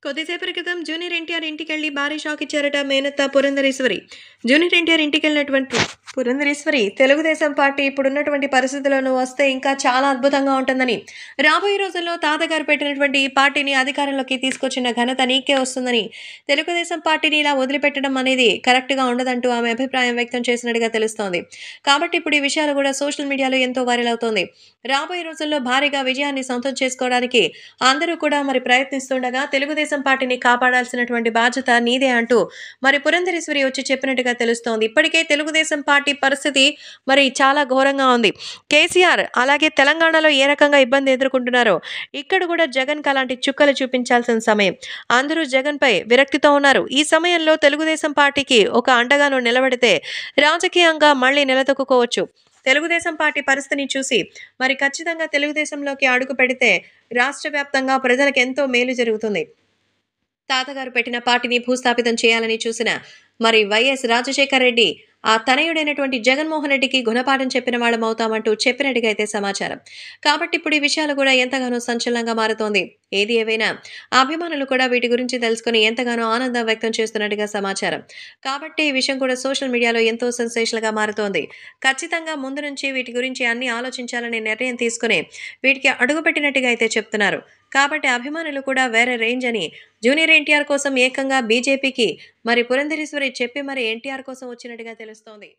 కొద్దిసేపటి క్రితం జూనియర్ ఎన్టీఆర్ ఇంటికెళ్ళి భారీ షాక్ ఇచ్చారట మేనత్త పురంధరేశ్వరి. జూనియర్ ఎన్టీఆర్ ఇంటికెళ్ళినటువంటి పురంధరేశ్వరి తెలుగుదేశం పార్టీ ఇప్పుడున్నటువంటి పరిస్థితులను వస్తే ఇంకా చాలా అద్భుతంగా ఉంటుందని, రాబోయే రోజుల్లో తాతగారు పెట్టినటువంటి ఈ పార్టీని అధికారంలోకి తీసుకొచ్చిన ఘనత నీకే వస్తుందని, తెలుగుదేశం పార్టీని ఇలా వదిలిపెట్టడం అనేది కరెక్ట్గా ఉండదంటూ ఆమె అభిప్రాయం వ్యక్తం చేసినట్టుగా తెలుస్తోంది. కాబట్టి ఇప్పుడు ఈ విషయాలు కూడా సోషల్ మీడియాలో ఎంతో వైరల్ అవుతోంది. రాబోయే రోజుల్లో భారీగా విజయాన్ని సొంతం చేసుకోవడానికి అందరూ కూడా ప్రయత్నిస్తుండగా తెలుగుదేశం పార్టీని కాపాడాల్సినటువంటి బాధ్యత నీదే అంటూ పురంధరేశ్వరి వచ్చి చెప్పినట్టుగా తెలుస్తోంది. ఇప్పటికే తెలుగుదేశం పార్టీ పరిస్థితి చాలా ఘోరంగా ఉంది. కేసీఆర్ అలాగే తెలంగాణలో ఏ రకంగా ఇబ్బంది ఎదుర్కొంటున్నారో ఇక్కడ కూడా జగన్ కి అలాంటి చుక్కలు చూపించాల్సిన సమయం. అందరూ జగన్ పై విరక్తితో ఉన్నారు. ఈ సమయంలో తెలుగుదేశం పార్టీకి ఒక అండగాను నిలబడితే రాజకీయంగా మళ్ళీ నిలదొక్కుకోవచ్చు. తెలుగుదేశం పార్టీ పరిస్థితిని చూసి ఖచ్చితంగా తెలుగుదేశంలోకి అడుగు పెడితే రాష్ట్ర వ్యాప్తంగా ప్రజలకు ఎంతో మేలు జరుగుతుంది. తాతగారు పెట్టిన పార్టీని భూస్థాపితం చేయాలని చూసిన వైఎస్ రాజశేఖర్ రెడ్డి ఆ తనయుడైనటువంటి జగన్మోహన్ రెడ్డికి గుణపాఠం చెప్పిన వాళ్ళం అవుతామంటూ చెప్పినట్టుగా అయితే సమాచారం. కాబట్టి ఇప్పుడు ఈ విషయాలు కూడా ఎంతగానో సంచలనంగా మారుతోంది. ఏది ఏవైనా అభిమానులు కూడా వీటి గురించి తెలుసుకుని ఎంతగానో ఆనందం వ్యక్తం చేస్తున్నట్టుగా సమాచారం. కాబట్టి ఈ విషయం కూడా సోషల్ మీడియాలో ఎంతో సెన్సేషనల్ గా మారుతోంది. ఖచ్చితంగా ముందు నుంచి వీటి గురించి అన్ని ఆలోచించాలనే నిర్ణయం తీసుకుని వీటికి అడుగుపెట్టినట్టుగా అయితే చెప్తున్నారు. కాబట్టి అభిమానులు కూడా వేరే రేంజ్ అని జూనియర్ ఎన్టీఆర్ కోసం ఏకంగా బీజేపీకి పురంధరేశ్వరి చెప్పి ఎన్టీఆర్ కోసం వచ్చినట్టుగా తెలుస్తోంది.